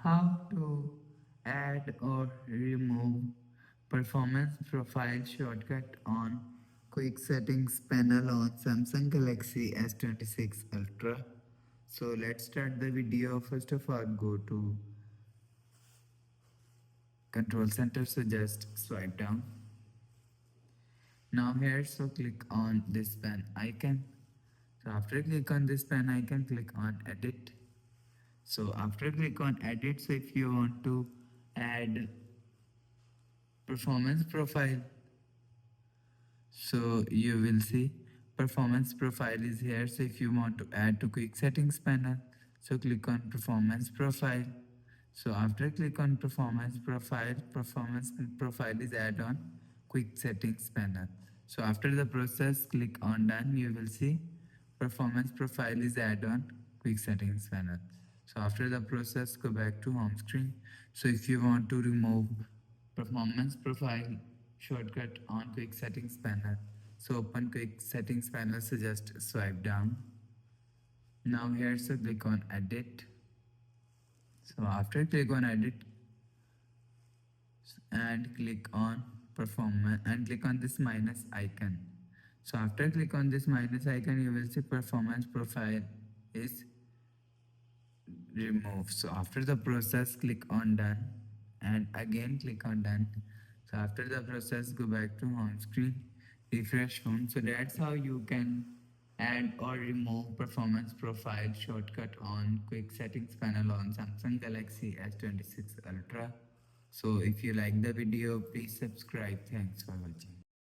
how to add or remove performance profile shortcut on quick settings panel on Samsung Galaxy S26 Ultra. So let's start the video. First of all, go to control center, so just swipe down. Now here, so click on this pen icon. So after click on this pen icon, click on edit. So after click on edit, so if you want to add performance profile, so you will see performance profile is here. So if you want to add to quick settings panel, so click on performance profile. So after click on performance profile is add on quick settings panel. So after the process, click on done. You will see performance profile is add on quick settings panel. So after the process, go back to home screen. So if you want to remove performance profile shortcut on quick settings panel, so open quick settings panel, so just swipe down. Now here, so click on edit. So after click on edit and click on performance and click on this minus icon. So after click on this minus icon, you will see performance profile is removed. So after the process, click on done and again click on done. So after the process, go back to home screen, refresh home. So that's how you can add or remove performance profile shortcut on quick settings panel on Samsung Galaxy S26 Ultra. So if you like the video, please subscribe. Thanks for watching.